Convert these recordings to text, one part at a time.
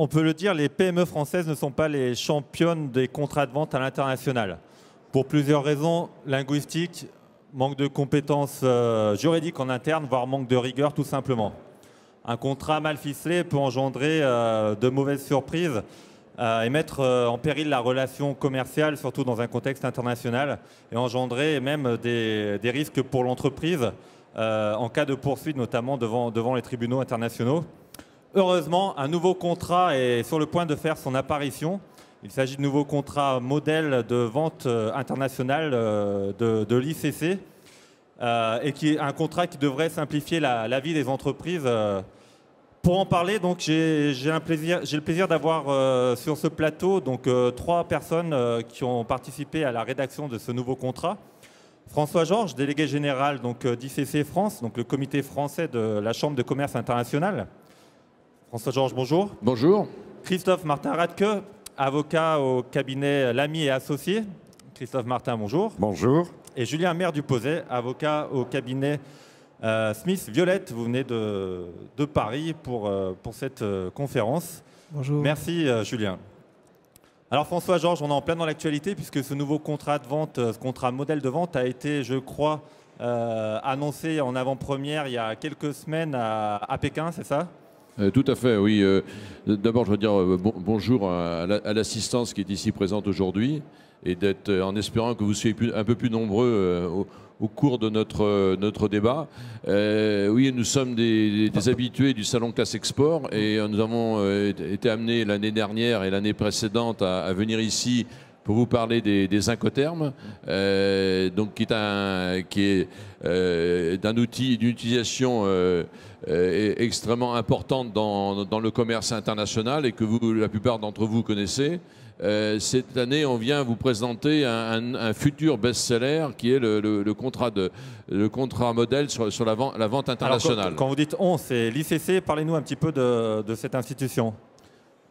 On peut le dire, les PME françaises ne sont pas les championnes des contrats de vente à l'international. Pour plusieurs raisons linguistiques, manque de compétences juridiques en interne, voire manque de rigueur tout simplement. Un contrat mal ficelé peut engendrer de mauvaises surprises et mettre en péril la relation commerciale, surtout dans un contexte international, et engendrer même des risques pour l'entreprise en cas de poursuite, notamment devant les tribunaux internationaux. Heureusement, un nouveau contrat est sur le point de faire son apparition. Il s'agit de nouveaux contrats modèles de vente internationale de l'ICC et qui est un contrat qui devrait simplifier la vie des entreprises. Pour en parler, donc, j'ai le plaisir d'avoir sur ce plateau donc, 3 personnes qui ont participé à la rédaction de ce nouveau contrat. François Georges, délégué général d'ICC France, donc le comité français de la Chambre de commerce internationale. François Georges, bonjour. Bonjour. Christophe Martin Radke, avocat au cabinet Lamy et Associés. Christophe Martin, bonjour. Bonjour. Et Julien Maire-Duposet, avocat au cabinet Smith Violette. Vous venez de Paris pour cette conférence. Bonjour. Merci Julien. Alors François Georges, on est en plein dans l'actualité puisque ce nouveau contrat de vente, ce contrat modèle de vente a été, je crois, annoncé en avant-première il y a quelques semaines à Pékin, c'est ça ? Tout à fait, oui. D'abord, je veux dire bonjour à l'assistance qui est ici présente aujourd'hui et d'être en espérant que vous soyez un peu plus nombreux au cours de notre débat. Oui, nous sommes des habitués du salon Classe Export et nous avons été amenés l'année dernière et l'année précédente à venir ici pour vous parler des Incoterms, donc qui est d'un outil d'une utilisation extrêmement importante dans le commerce international et que la plupart d'entre vous connaissez. Cette année, on vient vous présenter un futur best-seller qui est le contrat modèle sur la vente internationale. Alors, quand vous dites on, c'est l'ICC. Parlez-nous un petit peu de cette institution.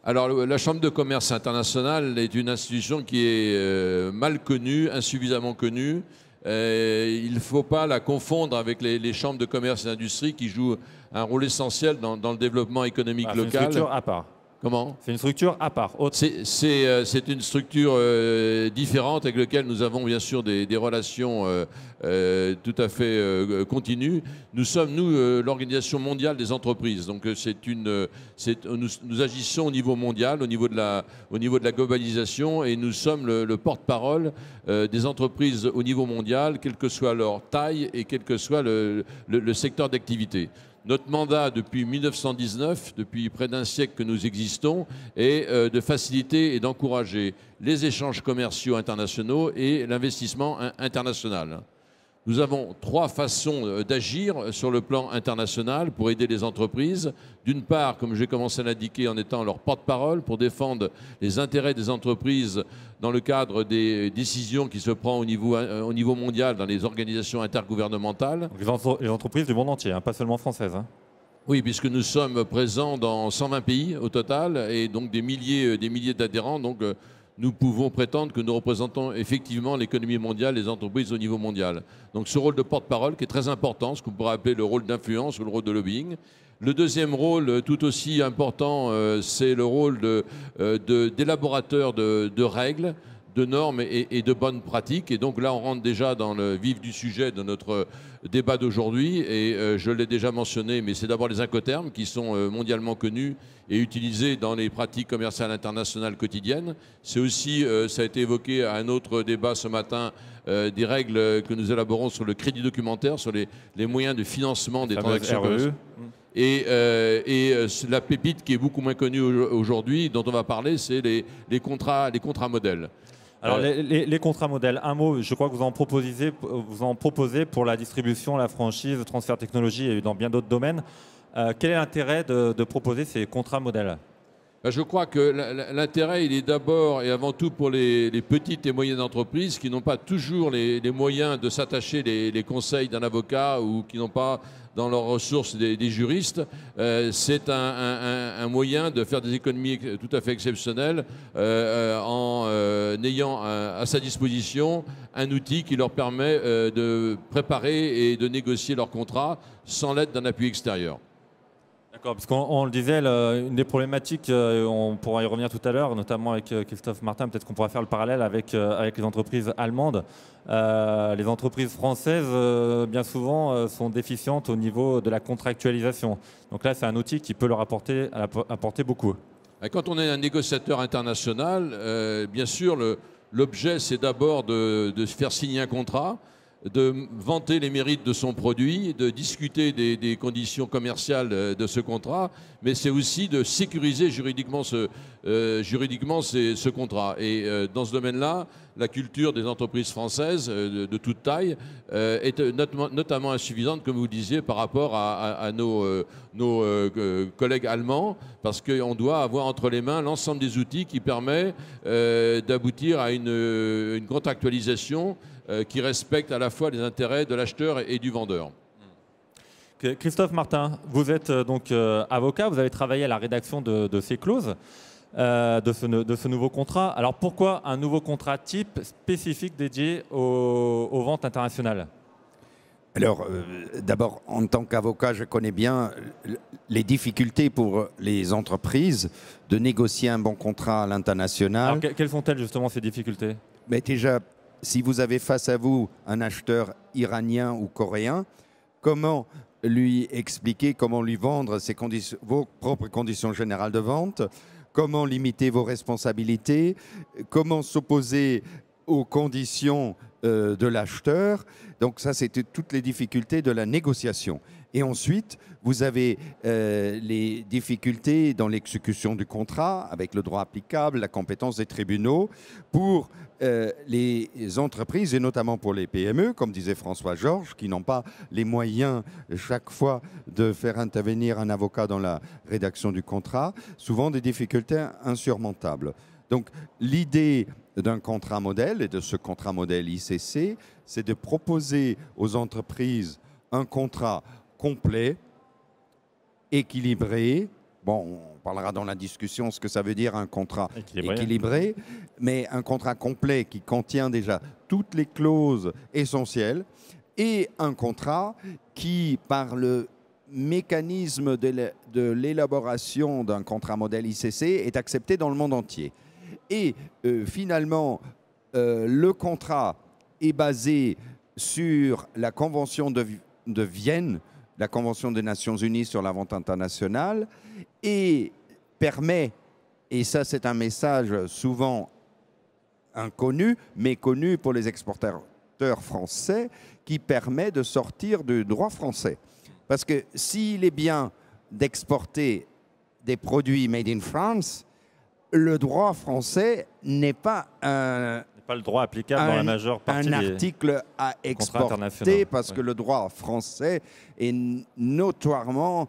Alors, la Chambre de commerce internationale est une institution qui est mal connue, insuffisamment connue. Il ne faut pas la confondre avec les chambres de commerce et d'industrie qui jouent un rôle essentiel dans le développement économique local. C'est une structure à part. Comment ? C'est une structure à part. C'est une structure différente avec laquelle nous avons bien sûr des relations tout à fait continues. Nous sommes, l'Organisation mondiale des entreprises. Donc nous agissons au niveau mondial, au niveau de la globalisation, et nous sommes le porte-parole des entreprises au niveau mondial, quelle que soit leur taille et quel que soit le secteur d'activité. Notre mandat depuis 1919, depuis près d'un siècle que nous existons, est de faciliter et d'encourager les échanges commerciaux internationaux et l'investissement international. Nous avons 3 façons d'agir sur le plan international pour aider les entreprises. D'une part, comme j'ai commencé à l'indiquer, en étant leur porte-parole pour défendre les intérêts des entreprises dans le cadre des décisions qui se prennent au niveau mondial dans les organisations intergouvernementales. Les entreprises du monde entier, hein, pas seulement françaises. Hein. Oui, puisque nous sommes présents dans 120 pays au total et donc des milliers d'adhérents. Donc, nous pouvons prétendre que nous représentons effectivement l'économie mondiale, les entreprises au niveau mondial. Donc ce rôle de porte-parole qui est très important, ce qu'on pourrait appeler le rôle d'influence ou le rôle de lobbying. Le deuxième rôle, tout aussi important, c'est le rôle d'élaborateur de règles, de normes et de bonnes pratiques. Et donc là, on rentre déjà dans le vif du sujet de notre débat d'aujourd'hui. Et je l'ai déjà mentionné, mais c'est d'abord les Incoterms qui sont mondialement connus et utilisés dans les pratiques commerciales internationales quotidiennes. C'est aussi, ça a été évoqué à un autre débat ce matin, des règles que nous élaborons sur le crédit documentaire, sur les moyens de financement des transactions commerciales. Et la pépite qui est beaucoup moins connue aujourd'hui, dont on va parler, c'est les contrats modèles. Alors les contrats modèles, un mot, je crois que vous en proposez pour la distribution, la franchise, le transfert de technologie et dans bien d'autres domaines. Quel est l'intérêt de proposer ces contrats modèles ? Je crois que l'intérêt, il est d'abord et avant tout pour les petites et moyennes entreprises qui n'ont pas toujours les moyens de s'attacher les conseils d'un avocat ou qui n'ont pas dans leurs ressources des juristes. C'est un moyen de faire des économies tout à fait exceptionnelles en ayant à sa disposition un outil qui leur permet de préparer et de négocier leurs contrats sans l'aide d'un appui extérieur. D'accord, parce qu'on le disait, une des problématiques, on pourra y revenir tout à l'heure, notamment avec Christophe Martin, peut-être qu'on pourra faire le parallèle avec les entreprises allemandes. Les entreprises françaises, bien souvent, sont déficientes au niveau de la contractualisation. Donc là, c'est un outil qui peut leur apporter beaucoup. Quand on est un négociateur international, bien sûr, l'objet, c'est d'abord de faire signer un contrat, de vanter les mérites de son produit, de discuter des conditions commerciales de ce contrat, mais c'est aussi de sécuriser juridiquement ce contrat. Et dans ce domaine-là, la culture des entreprises françaises de toute taille est notamment insuffisante, comme vous disiez, par rapport à nos collègues allemands, parce qu'on doit avoir entre les mains l'ensemble des outils qui permettent d'aboutir à une contractualisation qui respecte à la fois les intérêts de l'acheteur et du vendeur. Christophe Martin, vous êtes donc avocat, vous avez travaillé à la rédaction de ces clauses, de ce nouveau contrat. Alors pourquoi un nouveau contrat type spécifique dédié aux ventes internationales? Alors, d'abord, en tant qu'avocat, je connais bien les difficultés pour les entreprises de négocier un bon contrat à l'international. Alors, quelles sont-elles justement ces difficultés? Mais déjà, si vous avez face à vous un acheteur iranien ou coréen, comment lui expliquer, comment lui vendre vos propres conditions générales de vente, comment limiter vos responsabilités, comment s'opposer aux conditions de l'acheteur. Donc ça, c'était toutes les difficultés de la négociation. Et ensuite, vous avez les difficultés dans l'exécution du contrat avec le droit applicable, la compétence des tribunaux pour les entreprises et notamment pour les PME, comme disait François Georges, qui n'ont pas les moyens chaque fois de faire intervenir un avocat dans la rédaction du contrat, souvent des difficultés insurmontables. Donc l'idée d'un contrat modèle et de ce contrat modèle ICC, c'est de proposer aux entreprises un contrat complet, équilibré. Bon, on parlera dans la discussion ce que ça veut dire un contrat équilibré, mais un contrat complet qui contient déjà toutes les clauses essentielles et un contrat qui, par le mécanisme de l'élaboration d'un contrat modèle ICC, est accepté dans le monde entier. Et finalement, le contrat est basé sur la Convention de Vienne, la Convention des Nations Unies sur la vente internationale, et permet, et ça c'est un message souvent inconnu, mais connu pour les exportateurs français, qui permet de sortir du droit français. Parce que s'il est bien d'exporter des produits made in France, le droit français n'est pas le droit applicable dans la majeure partie un article à exporter, parce que le droit français est notoirement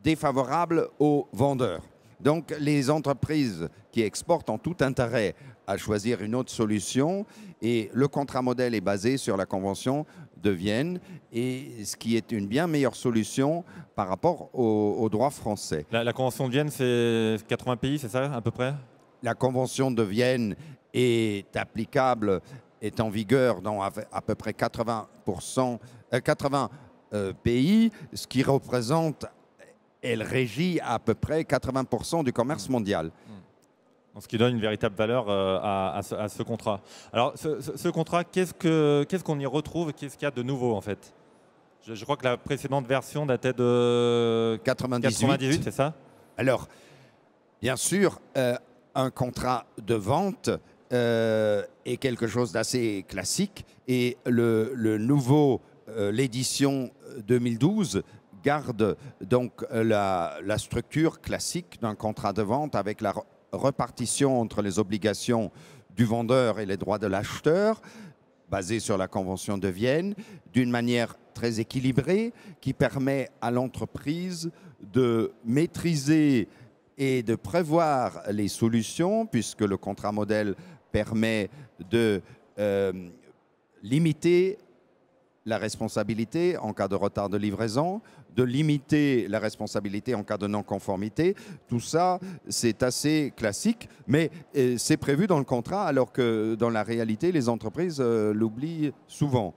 défavorable aux vendeurs. Donc les entreprises qui exportent ont tout intérêt à choisir une autre solution, et le contrat modèle est basé sur la Convention de Vienne, et ce qui est une bien meilleure solution par rapport au droit français. La Convention de Vienne, c'est 80 pays, c'est ça à peu près? La Convention de Vienne est applicable, est en vigueur dans à peu près 80 pays, ce qui représente, elle régit à peu près 80% du commerce mondial. Ce qui donne une véritable valeur à ce contrat. Alors, ce contrat, qu'est-ce qu'on y retrouve? Qu'est-ce qu'il y a de nouveau, en fait? Je crois que la précédente version datait de 98, c'est ça? Alors, bien sûr, un contrat de vente est quelque chose d'assez classique, et le nouveau, l'édition 2012, garde donc la structure classique d'un contrat de vente avec la repartition entre les obligations du vendeur et les droits de l'acheteur, basée sur la Convention de Vienne, d'une manière très équilibrée, qui permet à l'entreprise de maîtriser et de prévoir les solutions, puisque le contrat modèle permet de limiter la responsabilité en cas de retard de livraison, de limiter la responsabilité en cas de non-conformité. Tout ça, c'est assez classique, mais c'est prévu dans le contrat, alors que dans la réalité, les entreprises l'oublient souvent.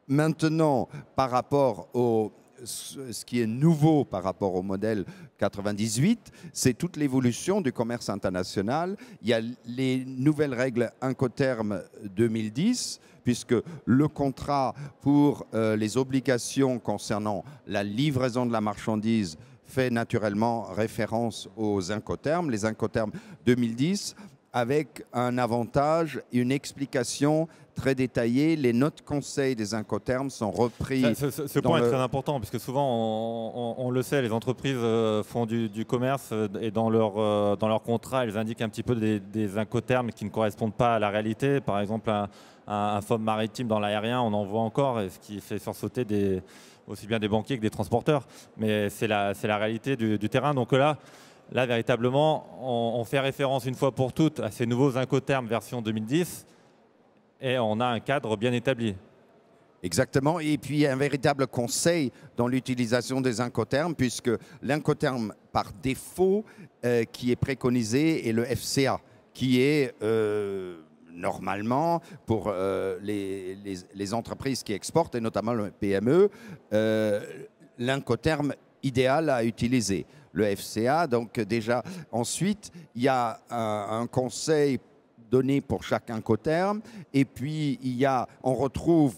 Maintenant, par rapport aux ce qui est nouveau par rapport au modèle 98, c'est toute l'évolution du commerce international. Il y a les nouvelles règles Incoterm 2010, puisque le contrat pour les obligations concernant la livraison de la marchandise fait naturellement référence aux Incoterms, les Incoterms 2010, avec un avantage et une explication très détaillée. Les notes conseils des Incoterms sont repris. Ce point est très important, puisque souvent, on le sait, les entreprises font du commerce et dans leur contrat, elles indiquent un petit peu des Incoterms qui ne correspondent pas à la réalité. Par exemple, un FOB maritime dans l'aérien, on en voit encore, ce qui fait sursauter aussi bien des banquiers que des transporteurs. Mais c'est la réalité du terrain. Donc là, véritablement, on fait référence une fois pour toutes à ces nouveaux Incoterms version 2010 et on a un cadre bien établi. Exactement. Et puis, il y a un véritable conseil dans l'utilisation des Incoterms, puisque l'Incoterm par défaut qui est préconisé est le FCA, qui est normalement pour les entreprises qui exportent, et notamment le PME, l'Incoterm idéal à utiliser. Le FCA, donc déjà, ensuite, il y a un conseil donné pour chaque Incoterm, et puis on retrouve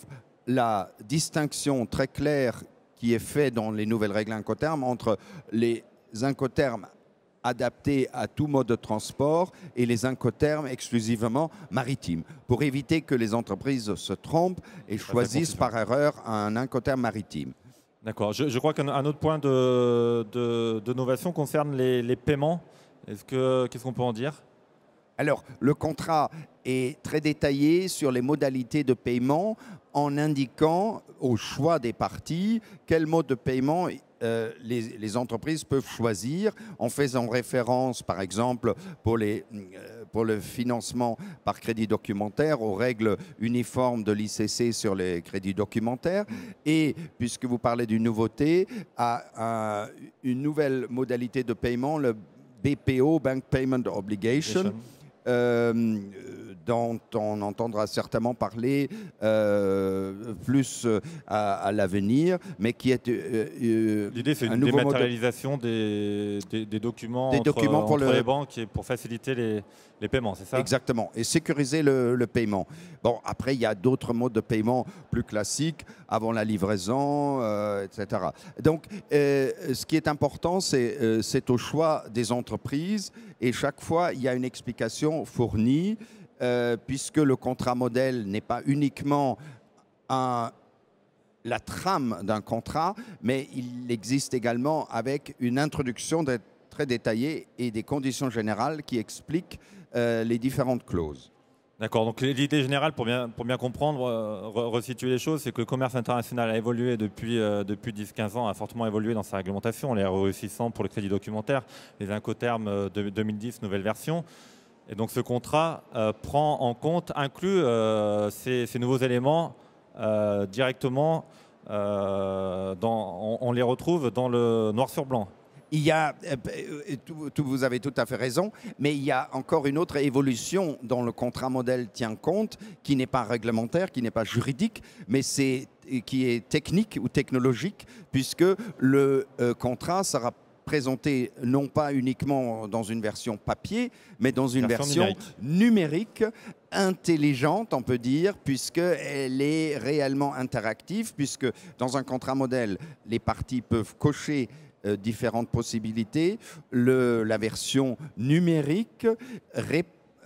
la distinction très claire qui est faite dans les nouvelles règles Incoterm entre les Incoterms adaptés à tout mode de transport et les Incoterms exclusivement maritimes, pour éviter que les entreprises se trompent et choisissent par erreur un Incoterm maritime. D'accord. Je crois qu'un autre point de novation concerne les paiements. Qu'est-ce qu'on peut en dire? Alors, le contrat est très détaillé sur les modalités de paiement en indiquant au choix des parties quel mode de paiement les entreprises peuvent choisir, en faisant référence, par exemple, pour le financement par crédit documentaire, aux règles uniformes de l'ICC sur les crédits documentaires, et, puisque vous parlez d'une nouveauté, à une nouvelle modalité de paiement, le BPO, Bank Payment Obligation, dont on entendra certainement parler plus à l'avenir, mais qui est l'idée, c'est une dématérialisation des documents entre les banques et pour faciliter les paiements, c'est ça? Exactement, et sécuriser le paiement. Bon, après, il y a d'autres modes de paiement plus classiques, avant la livraison, etc. Donc, ce qui est important, c'est au choix des entreprises, et chaque fois, il y a une explication fournie, puisque le contrat modèle n'est pas uniquement la trame d'un contrat, mais il existe également avec une introduction très détaillée et des conditions générales qui expliquent les différentes clauses. D'accord, donc l'idée générale, pour bien comprendre, resituer les choses, c'est que le commerce international a évolué depuis 10-15 ans, a fortement évolué dans sa réglementation, les ROE 600 pour le crédit documentaire, les Incoterms 2010, nouvelle version. Et donc ce contrat prend en compte, inclut ces nouveaux éléments directement, on les retrouve dans le noir sur blanc. Il y a, vous avez tout à fait raison, mais il y a encore une autre évolution dont le contrat modèle tient compte, qui n'est pas réglementaire, qui n'est pas juridique, mais qui est technique ou technologique, puisque le contrat sera présenté non pas uniquement dans une version papier, mais dans une version numérique, intelligente, on peut dire, puisqu'elle est réellement interactive, puisque dans un contrat modèle, les parties peuvent cocher différentes possibilités. La version numérique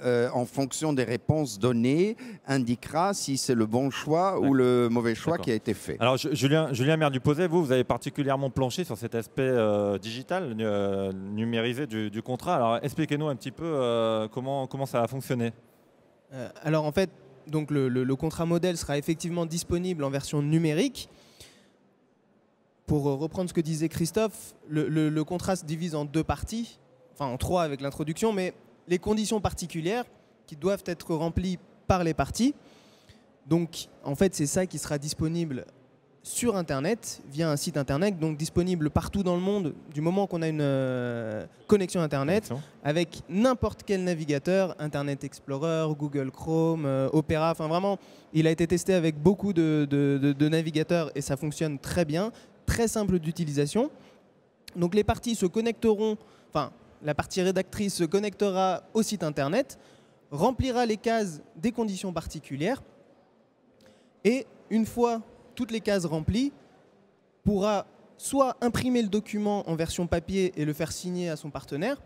en fonction des réponses données, indiquera si c'est le bon choix ou le mauvais choix qui a été fait. Alors, Julien Maire-Duposay, vous avez particulièrement planché sur cet aspect digital, numérisé du contrat. Alors, expliquez-nous un petit peu comment ça va fonctionner. Alors, en fait, donc le contrat modèle sera effectivement disponible en version numérique. Pour reprendre ce que disait Christophe, le contrat se divise en deux parties, enfin en trois avec l'introduction, mais les conditions particulières qui doivent être remplies par les parties. Donc, en fait, c'est ça qui sera disponible sur Internet, via un site Internet, donc disponible partout dans le monde, du moment qu'on a une connexion Internet, avec n'importe quel navigateur, Internet Explorer, Google Chrome, Opera, enfin vraiment, il a été testé avec beaucoup de navigateurs et ça fonctionne très bien. très simple d'utilisation. Donc les parties se connecteront, enfin la partie rédactrice se connectera au site internet, remplira les cases des conditions particulières et une fois toutes les cases remplies, pourra soit imprimer le document en version papier et le faire signer à son partenaire,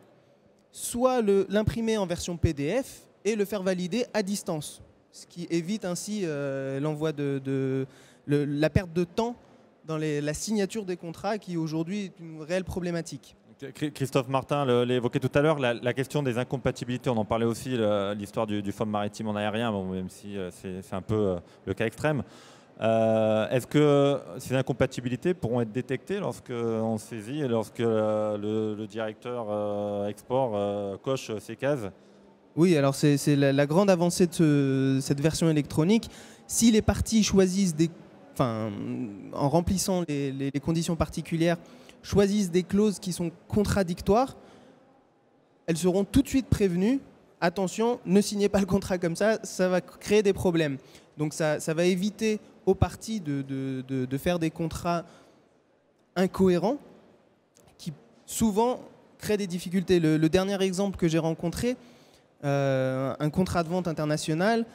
soit l'imprimer en version PDF et le faire valider à distance, ce qui évite ainsi l'envoi la perte de temps dans la signature des contrats qui aujourd'hui est une réelle problématique. Christophe Martin l'évoquait tout à l'heure, la question des incompatibilités, on en parlait aussi, l'histoire du FOM maritime en aérien, bon, même si c'est un peu le cas extrême. Est-ce que ces incompatibilités pourront être détectées lorsqu'on saisit et lorsque le directeur export coche ces cases? Oui, alors c'est la grande avancée de cette version électronique. Si les parties choisissent en remplissant les conditions particulières, choisissent des clauses qui sont contradictoires, elles seront tout de suite prévenues. Attention, ne signez pas le contrat comme ça va créer des problèmes. Donc ça va éviter aux parties de faire des contrats incohérents qui souvent créent des difficultés. Le dernier exemple que j'ai rencontré, un contrat de vente international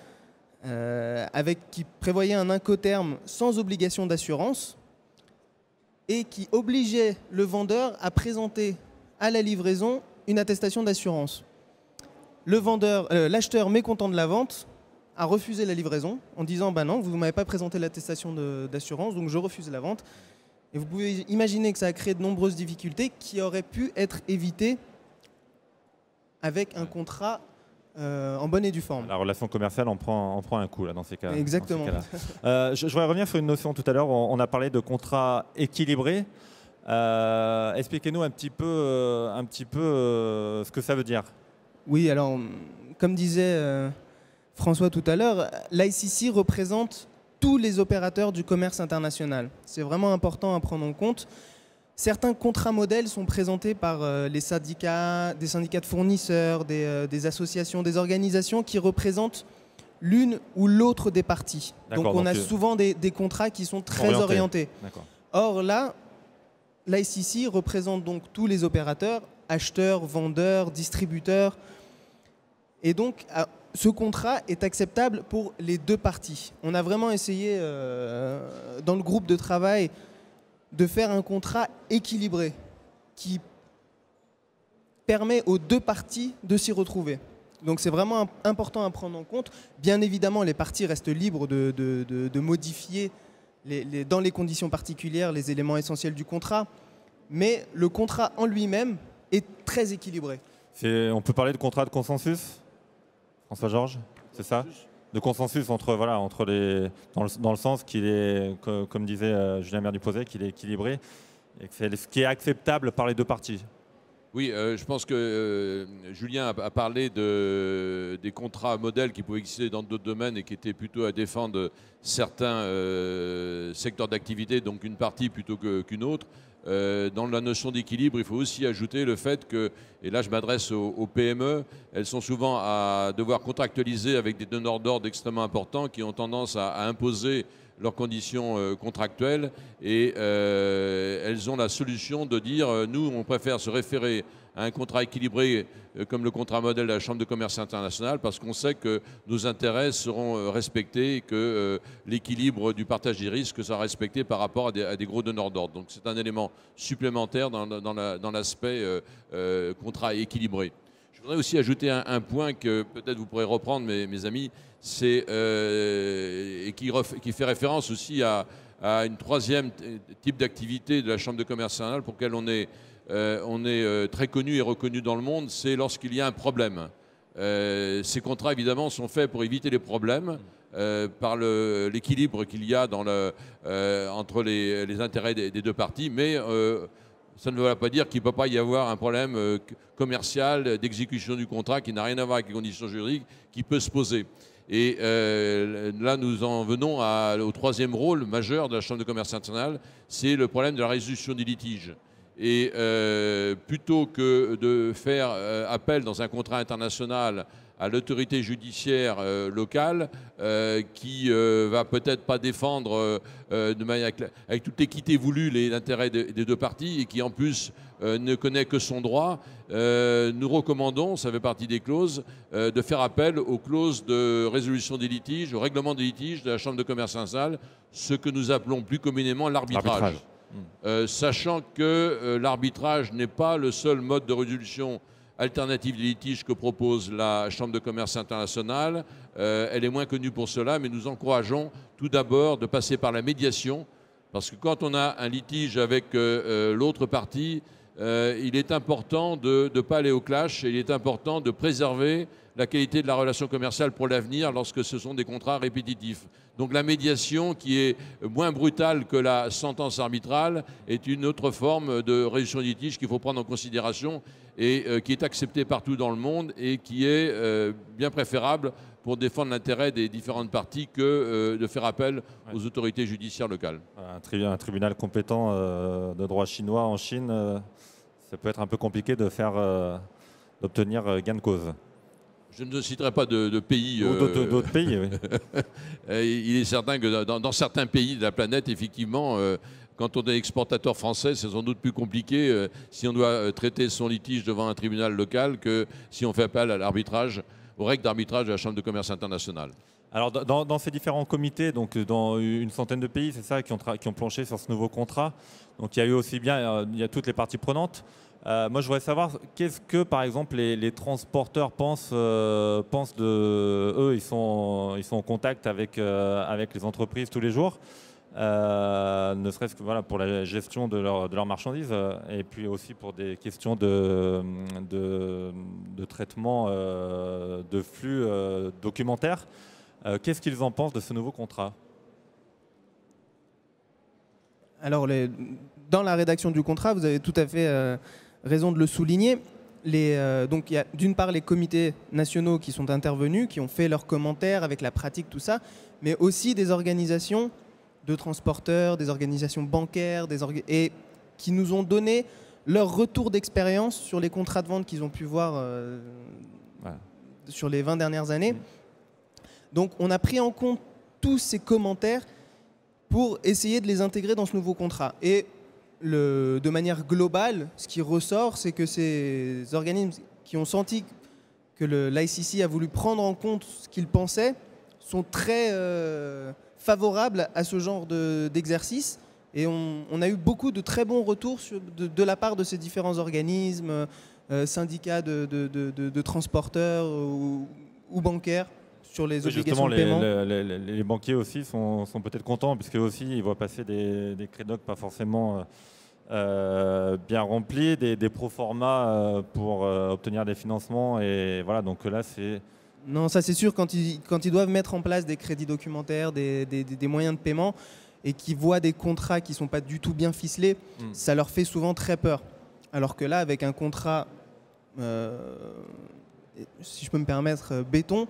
qui prévoyait un incoterm sans obligation d'assurance et qui obligeait le vendeur à présenter à la livraison une attestation d'assurance. L'acheteur mécontent de la vente a refusé la livraison en disant bah non, vous ne m'avez pas présenté l'attestation d'assurance, donc je refuse la vente. Et vous pouvez imaginer que ça a créé de nombreuses difficultés qui auraient pu être évitées avec un contrat en bonne et due forme. La relation commerciale en prend un coup là, dans ces cas. Exactement. Je voudrais revenir sur une notion tout à l'heure. On a parlé de contrat équilibré. Expliquez-nous un petit peu ce que ça veut dire. Oui, alors comme disait François tout à l'heure, l'ICC représente tous les opérateurs du commerce international. C'est vraiment important à prendre en compte. Certains contrats modèles sont présentés par des syndicats de fournisseurs, des associations, des organisations qui représentent l'une ou l'autre des parties. Donc on a souvent des contrats qui sont très orientés. Or là, l'ICC représente donc tous les opérateurs, acheteurs, vendeurs, distributeurs. Et donc ce contrat est acceptable pour les deux parties. On a vraiment essayé dans le groupe de travail de faire un contrat équilibré qui permet aux deux parties de s'y retrouver. Donc c'est vraiment important à prendre en compte. Bien évidemment, les parties restent libres de modifier dans les conditions particulières les éléments essentiels du contrat, mais le contrat en lui-même est très équilibré. On peut parler de contrat de consensus, François-Georges, c'est ça ? De consensus dans le sens qu'il est, comme disait Julien Merdu-Posay, qu'il est équilibré et que c'est ce qui est acceptable par les deux parties. Oui, je pense que Julien a parlé des contrats modèles qui pouvaient exister dans d'autres domaines et qui étaient plutôt à défendre certains secteurs d'activité, donc une partie plutôt qu'une autre. Dans la notion d'équilibre, il faut aussi ajouter le fait que, et là je m'adresse aux PME, elles sont souvent à devoir contractualiser avec des donneurs d'ordre extrêmement importants qui ont tendance à imposer leurs conditions contractuelles et elles ont la solution de dire nous on préfère se référer à un contrat équilibré comme le contrat modèle de la Chambre de commerce internationale parce qu'on sait que nos intérêts seront respectés et que l'équilibre du partage des risques sera respecté par rapport à des gros donneurs d'ordre. Donc c'est un élément supplémentaire dans l'aspect contrat équilibré. Je voudrais aussi ajouter un point que peut-être vous pourrez reprendre mes amis, c'est et qui fait référence aussi à une troisième type d'activité de la Chambre de commerce internationale pour laquelle on est très connu et reconnu dans le monde, c'est lorsqu'il y a un problème. Ces contrats, évidemment, sont faits pour éviter les problèmes par l'équilibre qu'il y a entre les intérêts des deux parties, mais ça ne veut pas dire qu'il ne peut pas y avoir un problème commercial, d'exécution du contrat qui n'a rien à voir avec les conditions juridiques qui peut se poser. Et là, nous en venons au troisième rôle majeur de la Chambre de commerce internationale, c'est le problème de la résolution des litiges. Et plutôt que de faire appel dans un contrat international à l'autorité judiciaire locale qui va peut-être pas défendre de manière avec toute l'équité voulue l'intérêt des deux parties et qui en plus ne connaît que son droit. Nous recommandons, ça fait partie des clauses, de faire appel aux clauses de résolution des litiges, au règlement des litiges de la Chambre de commerce nationale, ce que nous appelons plus communément l'arbitrage. Sachant que l'arbitrage n'est pas le seul mode de résolution alternative des litiges que propose la Chambre de commerce internationale. Elle est moins connue pour cela, mais nous encourageons tout d'abord de passer par la médiation, parce que quand on a un litige avec l'autre partie, il est important de ne pas aller au clash et il est important de préserver la qualité de la relation commerciale pour l'avenir lorsque ce sont des contrats répétitifs. Donc la médiation, qui est moins brutale que la sentence arbitrale, est une autre forme de résolution de litige qu'il faut prendre en considération et qui est acceptée partout dans le monde et qui est bien préférable pour défendre l'intérêt des différentes parties que de faire appel aux autorités judiciaires locales. Un tribunal compétent de droit chinois en Chine, ça peut être un peu compliqué d'obtenir gain de cause. Je ne citerai pas de pays. Ou d'autres pays, oui. Il est certain que dans certains pays de la planète, effectivement, quand on est exportateur français, c'est sans doute plus compliqué si on doit traiter son litige devant un tribunal local que si on fait appel à l'arbitrage, aux règles d'arbitrage de la Chambre de commerce internationale. Alors, dans ces différents comités, donc dans une centaine de pays, c'est ça, qui ont planché sur ce nouveau contrat. Donc, il y a eu aussi bien, il y a toutes les parties prenantes. Moi, je voudrais savoir qu'est-ce que, par exemple, les transporteurs pensent de eux. Ils sont en contact avec les entreprises tous les jours, ne serait-ce que voilà, pour la gestion de leurs marchandises et puis aussi pour des questions de traitement de flux documentaires. Qu'est-ce qu'ils en pensent de ce nouveau contrat ? Alors, dans la rédaction du contrat, vous avez tout à fait raison de le souligner. Donc, il y a d'une part les comités nationaux qui sont intervenus, qui ont fait leurs commentaires avec la pratique, tout ça, mais aussi des organisations de transporteurs, des organisations bancaires, et qui nous ont donné leur retour d'expérience sur les contrats de vente qu'ils ont pu voir sur les 20 dernières années. Donc, on a pris en compte tous ces commentaires pour essayer de les intégrer dans ce nouveau contrat. Et de manière globale, ce qui ressort, c'est que ces organismes qui ont senti que l'ICC a voulu prendre en compte ce qu'ils pensaient sont très favorables à ce genre d'exercice. Et on a eu beaucoup de très bons retours de la part de ces différents organismes, syndicats de transporteurs ou bancaires, sur les obligations de paiement. Les banquiers aussi sont peut-être contents, puisque aussi ils voient passer des crédocs pas forcément bien remplis, des pro-forma pour obtenir des financements. Et voilà, donc là, c'est... Non, ça c'est sûr, quand ils doivent mettre en place des crédits documentaires, des moyens de paiement, et qu'ils voient des contrats qui ne sont pas du tout bien ficelés, ça leur fait souvent très peur. Alors que là, avec un contrat, si je peux me permettre, béton,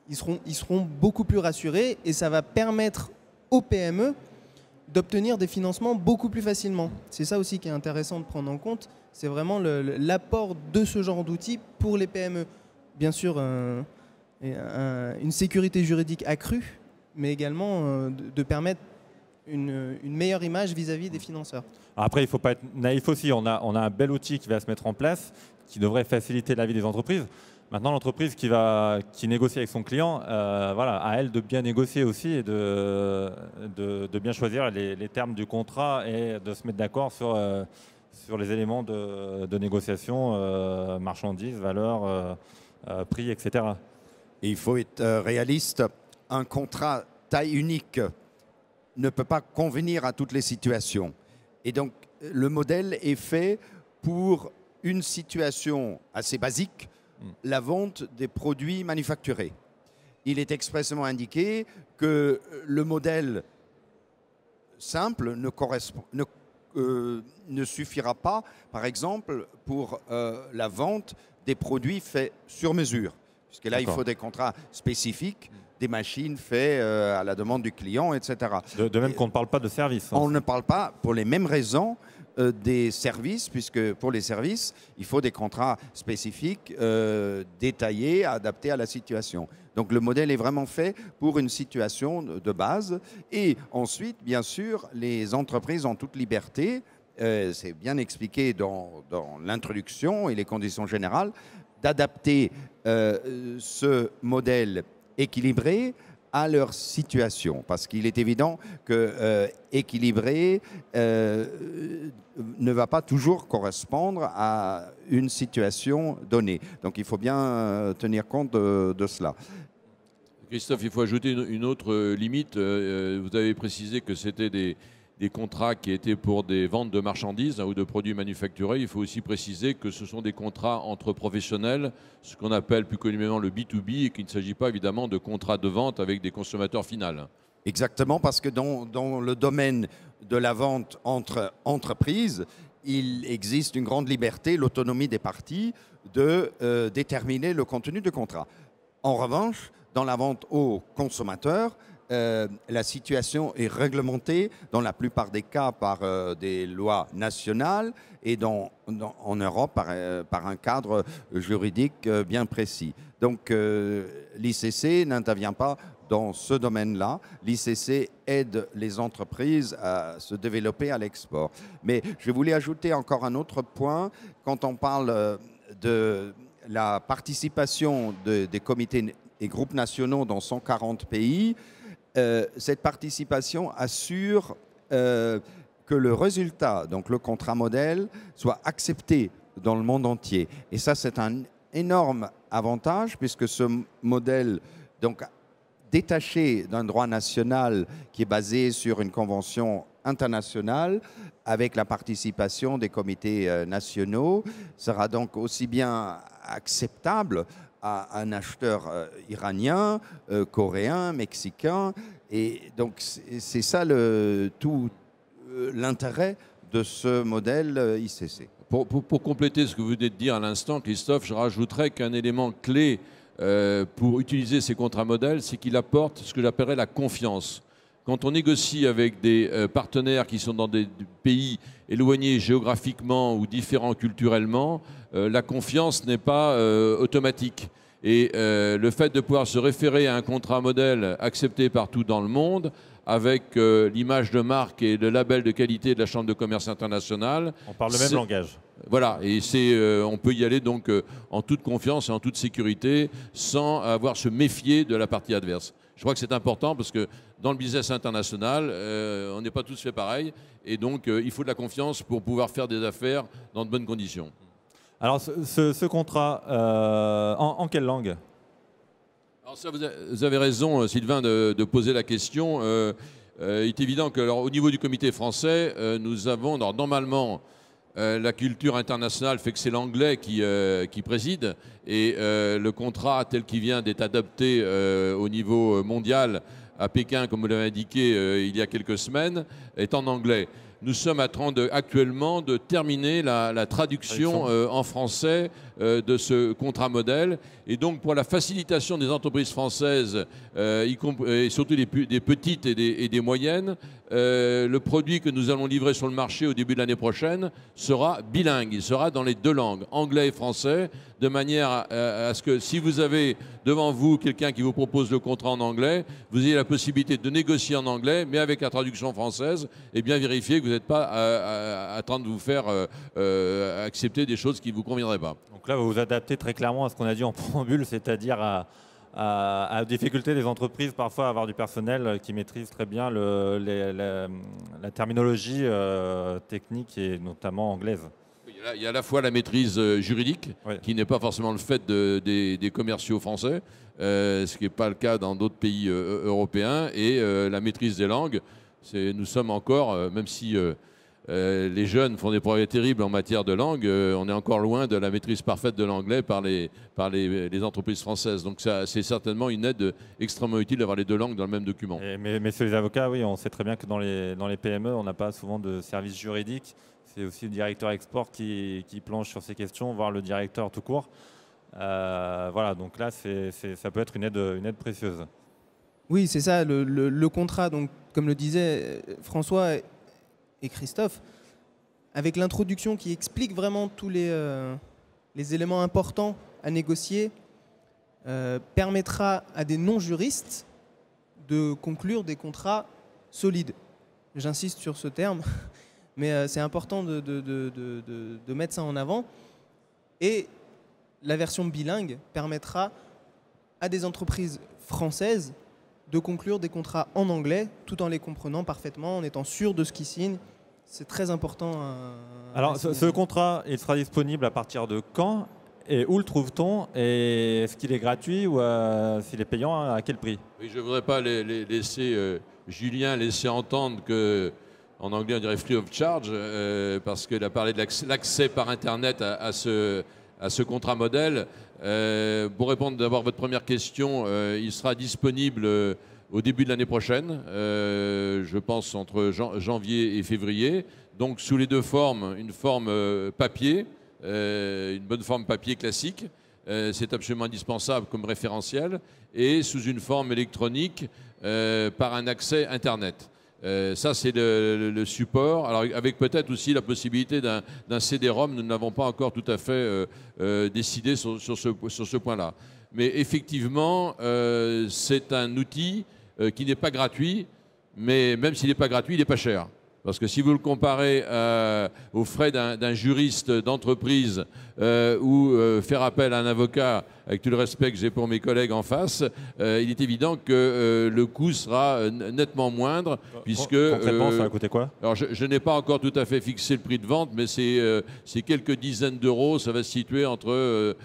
ils seront beaucoup plus rassurés et ça va permettre aux PME d'obtenir des financements beaucoup plus facilement. C'est ça aussi qui est intéressant de prendre en compte, c'est vraiment l'apport de ce genre d'outils pour les PME. Bien sûr, une sécurité juridique accrue, mais également de permettre une meilleure image vis-à-vis des financeurs. Après, il ne faut pas être naïf aussi. On a un bel outil qui va se mettre en place, qui devrait faciliter la vie des entreprises. Maintenant, l'entreprise qui négocie avec son client, voilà, à elle de bien négocier aussi et de bien choisir les termes du contrat et de se mettre d'accord sur les éléments de négociation, marchandises, valeurs, prix, etc. Et il faut être réaliste. Un contrat taille unique ne peut pas convenir à toutes les situations. Et donc, le modèle est fait pour une situation assez basique, la vente des produits manufacturés. Il est expressément indiqué que le modèle simple ne suffira pas, par exemple, pour la vente des produits faits sur mesure. Puisque là, il faut des contrats spécifiques, des machines faites à la demande du client, etc. De même qu'on ne parle pas de service. On ne parle pas, pour les mêmes raisons, des services, puisque pour les services, il faut des contrats spécifiques, détaillés, adaptés à la situation. Donc le modèle est vraiment fait pour une situation de base. Et ensuite, bien sûr, les entreprises ont toute liberté, c'est bien expliqué dans l'introduction et les conditions générales, d'adapter ce modèle équilibré à leur situation. Parce qu'il est évident que équilibré ne va pas toujours correspondre à une situation donnée. Donc il faut bien tenir compte de cela. Christophe, il faut ajouter une autre limite. Vous avez précisé que c'était des contrats qui étaient pour des ventes de marchandises ou de produits manufacturés. Il faut aussi préciser que ce sont des contrats entre professionnels, ce qu'on appelle plus communément le B2B, et qu'il ne s'agit pas évidemment de contrats de vente avec des consommateurs finaux. Exactement, parce que dans le domaine de la vente entre entreprises, il existe une grande liberté, l'autonomie des parties de déterminer le contenu du contrat. En revanche, dans la vente aux consommateurs, la situation est réglementée dans la plupart des cas par des lois nationales et en Europe par un cadre juridique bien précis. Donc l'ICC n'intervient pas dans ce domaine-là. L'ICC aide les entreprises à se développer à l'export. Mais je voulais ajouter encore un autre point. Quand on parle de la participation des comités et groupes nationaux dans 140 pays, cette participation assure que le résultat, donc le contrat modèle, soit accepté dans le monde entier. Et ça, c'est un énorme avantage puisque ce modèle, donc détaché d'un droit national qui est basé sur une convention internationale avec la participation des comités nationaux, sera donc aussi bien acceptable à un acheteur iranien, coréen, mexicain. Et donc, c'est ça tout l'intérêt de ce modèle ICC. Pour compléter ce que vous venez de dire à l'instant, Christophe, je rajouterais qu'un élément clé pour utiliser ces contrats modèles, c'est qu'il apporte ce que j'appellerais la confiance. Quand on négocie avec des partenaires qui sont dans des pays éloignés géographiquement ou différents culturellement, la confiance n'est pas automatique. Et le fait de pouvoir se référer à un contrat modèle accepté partout dans le monde, avec l'image de marque et le label de qualité de la Chambre de commerce internationale. On parle le même langage. Voilà, et on peut y aller donc en toute confiance et en toute sécurité, sans avoir à se méfier de la partie adverse. Je crois que c'est important parce que dans le business international, on n'est pas tous fait pareil, et donc il faut de la confiance pour pouvoir faire des affaires dans de bonnes conditions. Alors ce contrat, en quelle langue ? Alors ça, vous avez raison, Sylvain, de poser la question. Il est évident qu'au niveau du comité français, nous avons normalement la culture internationale fait que c'est l'anglais qui préside, et le contrat tel qu'il vient d'être adopté au niveau mondial à Pékin, comme vous l'avez indiqué il y a quelques semaines, est en anglais. Nous sommes en train actuellement de terminer la traduction en français de ce contrat modèle. Et donc, pour la facilitation des entreprises françaises, et surtout des petites et des moyennes, le produit que nous allons livrer sur le marché au début de l'année prochaine sera bilingue. Il sera dans les deux langues, anglais et français, de manière à ce que si vous avez devant vous quelqu'un qui vous propose le contrat en anglais, vous ayez la possibilité de négocier en anglais, mais avec la traduction française, et bien vérifier que vous n'êtes pas en train de vous faire accepter des choses qui ne vous conviendraient pas. Donc là, vous vous adaptez très clairement à ce qu'on a dit en préambule, c'est-à-dire à la difficulté des entreprises parfois à avoir du personnel qui maîtrise très bien la terminologie technique et notamment anglaise. Il y a à la fois la maîtrise juridique, qui n'est pas forcément le fait des commerciaux français, ce qui n'est pas le cas dans d'autres pays européens, et la maîtrise des langues. Nous sommes encore, même si les jeunes font des progrès terribles en matière de langue, on est encore loin de la maîtrise parfaite de l'anglais par les entreprises françaises. Donc c'est certainement une aide extrêmement utile d'avoir les deux langues dans le même document. Mais sur les avocats, oui, on sait très bien que dans les PME, on n'a pas souvent de service juridique. C'est aussi le directeur export qui planche sur ces questions, voire le directeur tout court. Voilà, donc là, ça peut être une aide précieuse. Oui, c'est ça, le contrat, donc, comme le disaient François et Christophe, avec l'introduction qui explique vraiment tous les éléments importants à négocier, permettra à des non-juristes de conclure des contrats solides. J'insiste sur ce terme, mais c'est important de mettre ça en avant. Et la version bilingue permettra à des entreprises françaises de conclure des contrats en anglais tout en les comprenant parfaitement, en étant sûr de ce qu'ils signent. C'est très important. Alors, ce contrat, il sera disponible à partir de quand et où le trouve-t-on? Et est-ce qu'il est gratuit ou s'il est payant, à quel prix? Oui, je ne voudrais pas laisser Julien laisser entendre que, en anglais on dirait free of charge, parce qu'il a parlé de l'accès par Internet à ce contrat modèle. Pour répondre d'abord à votre première question, il sera disponible au début de l'année prochaine, je pense entre janvier et février, donc sous les deux formes, une forme papier, une bonne forme papier classique, c'est absolument indispensable comme référentiel, et sous une forme électronique par un accès Internet. Ça, c'est le support. Alors, avec peut-être aussi la possibilité d'un CD-ROM, nous n'avons pas encore tout à fait décidé sur ce point-là. Mais effectivement, c'est un outil qui n'est pas gratuit, mais même s'il n'est pas gratuit, il n'est pas cher. Parce que si vous le comparez aux frais d'un juriste d'entreprise ou faire appel à un avocat, avec tout le respect que j'ai pour mes collègues en face, il est évident que le coût sera nettement moindre. Puisque, concrètement, ça va coûter quoi? Alors, je n'ai pas encore tout à fait fixé le prix de vente, mais c'est quelques dizaines d'euros. Ça va se situer entre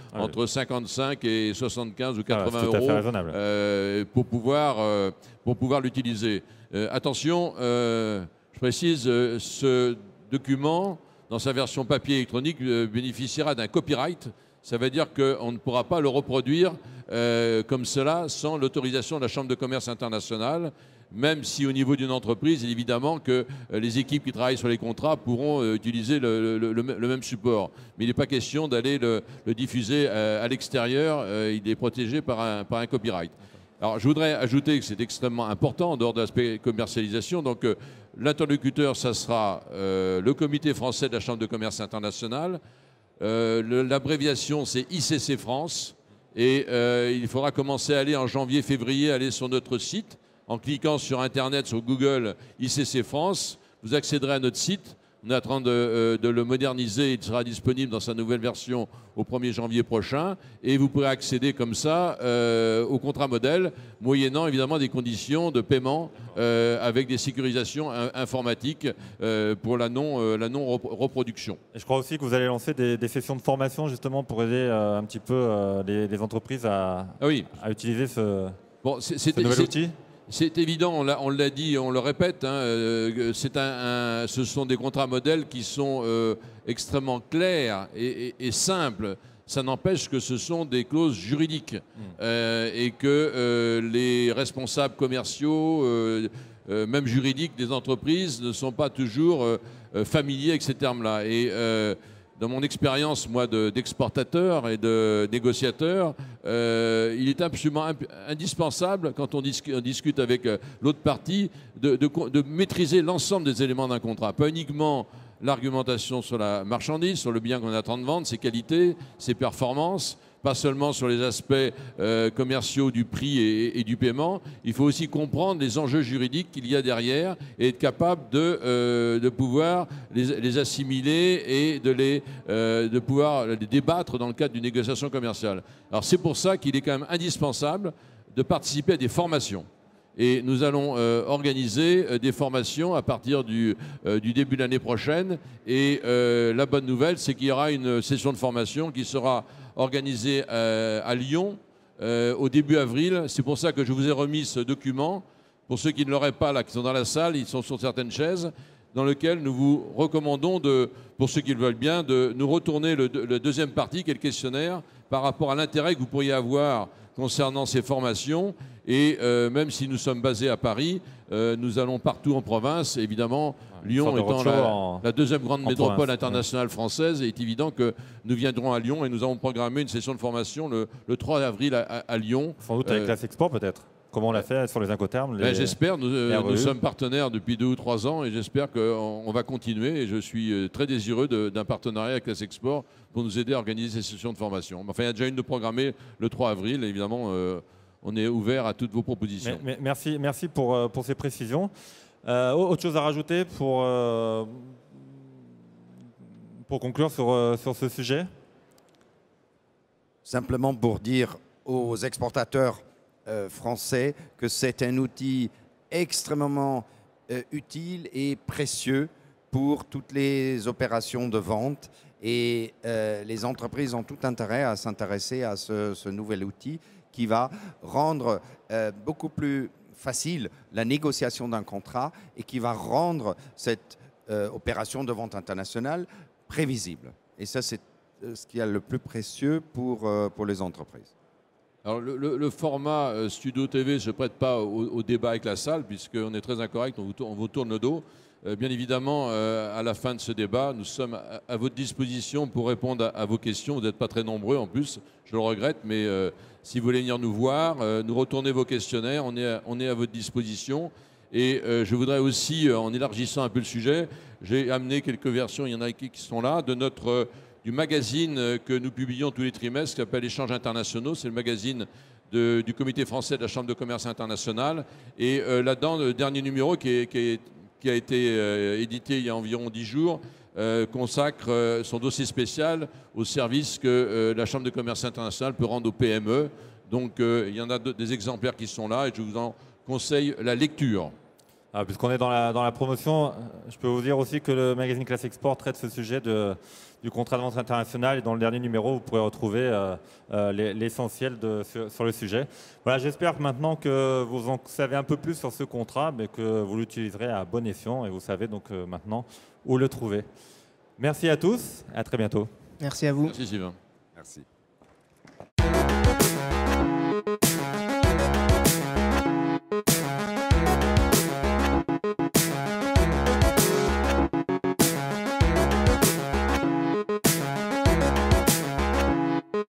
55 et 75 ou 80 euros. C'est tout à fait raisonnable. Pour pouvoir l'utiliser. Attention, je précise, ce document, dans sa version papier électronique, bénéficiera d'un copyright. Ça veut dire qu'on ne pourra pas le reproduire comme cela sans l'autorisation de la Chambre de commerce internationale, même si au niveau d'une entreprise, évidemment que les équipes qui travaillent sur les contrats pourront utiliser le même support. Mais il n'est pas question d'aller le diffuser à l'extérieur, il est protégé par un copyright. Alors, je voudrais ajouter que c'est extrêmement important en dehors de l'aspect commercialisation. Donc, l'interlocuteur, ça sera le Comité français de la Chambre de commerce internationale. L'abréviation, c'est ICC France. Et il faudra commencer à aller en janvier, février, aller sur notre site. En cliquant sur Internet, sur Google, ICC France, vous accéderez à notre site. On est en train de le moderniser. Il sera disponible dans sa nouvelle version au 1er janvier prochain. Et vous pourrez accéder comme ça au contrat modèle, moyennant évidemment des conditions de paiement avec des sécurisations informatiques pour la non-reproduction. Et je crois aussi que vous allez lancer des sessions de formation justement pour aider un petit peu les entreprises à utiliser ce nouvel outil. C'est évident, on l'a dit, on le répète, hein, ce sont des contrats modèles qui sont extrêmement clairs et simples. Ça n'empêche que ce sont des clauses juridiques et que les responsables commerciaux, même juridiques des entreprises, ne sont pas toujours familiers avec ces termes-là. Et dans mon expérience, moi, d'exportateur et de négociateur, il est absolument indispensable, quand on discute avec l'autre partie, de maîtriser l'ensemble des éléments d'un contrat. Pas uniquement l'argumentation sur la marchandise, sur le bien qu'on est en train de vendre, ses qualités, ses performances, pas seulement sur les aspects commerciaux du prix et du paiement. Il faut aussi comprendre les enjeux juridiques qu'il y a derrière et être capable de pouvoir les assimiler et de pouvoir les débattre dans le cadre d'une négociation commerciale. Alors c'est pour ça qu'il est quand même indispensable de participer à des formations. Et nous allons organiser des formations à partir du début de l'année prochaine. Et la bonne nouvelle, c'est qu'il y aura une session de formation qui sera organisée à Lyon au début avril. C'est pour ça que je vous ai remis ce document. Pour ceux qui ne l'auraient pas là, qui sont dans la salle, ils sont sur certaines chaises, dans lequel nous vous recommandons, pour ceux qui le veulent bien, de nous retourner le deuxième partie, qui est le questionnaire, par rapport à l'intérêt que vous pourriez avoir concernant ces formations. Et même si nous sommes basés à Paris, nous allons partout en province. Évidemment, Lyon étant la deuxième grande métropole internationale française, il est évident que nous viendrons à Lyon et nous avons programmé une session de formation le 3 avril à Lyon. Sans doute avec Class Export peut-être. comme on l'a fait sur les Incoterms. J'espère, nous revues. sommes partenaires depuis 2 ou 3 ans et j'espère qu'on va continuer. Et je suis très désireux d'un partenariat avec la Sexport pour nous aider à organiser ces sessions de formation. Enfin, il y a déjà une de programmée le 3 avril. Et évidemment, on est ouvert à toutes vos propositions. Merci pour ces précisions. Autre chose à rajouter pour conclure sur ce sujet? Simplement pour dire aux exportateurs français que c'est un outil extrêmement utile et précieux pour toutes les opérations de vente. Et les entreprises ont tout intérêt à s'intéresser à ce nouvel outil qui va rendre beaucoup plus facile la négociation d'un contrat et qui va rendre cette opération de vente internationale prévisible. Et ça, c'est ce qui est le plus précieux pour les entreprises. Alors le format Studio TV ne se prête pas au débat avec la salle, puisqu'on est très incorrect, on vous tourne le dos. Bien évidemment, à la fin de ce débat, nous sommes à votre disposition pour répondre à vos questions. Vous n'êtes pas très nombreux en plus, je le regrette, mais si vous voulez venir nous voir, nous retourner vos questionnaires, on est à votre disposition. Et je voudrais aussi, en élargissant un peu le sujet, j'ai amené quelques versions, il y en a qui sont là, du magazine que nous publions tous les trimestres, qui s'appelle Échanges internationaux. C'est le magazine du Comité français de la Chambre de commerce internationale. Et là-dedans, le dernier numéro qui a été édité il y a environ 10 jours, consacre son dossier spécial au service que la Chambre de commerce internationale peut rendre aux PME. Donc il y en a des exemplaires qui sont là et je vous en conseille la lecture. Puisqu'on est dans la promotion, je peux vous dire aussi que le magazine Classe Export traite ce sujet du contrat de vente international et dans le dernier numéro, vous pourrez retrouver l'essentiel sur le sujet. Voilà, j'espère maintenant que vous en savez un peu plus sur ce contrat, mais que vous l'utiliserez à bon escient et vous savez donc maintenant où le trouver. Merci à tous et à très bientôt. Merci à vous. Merci Sylvain. Merci.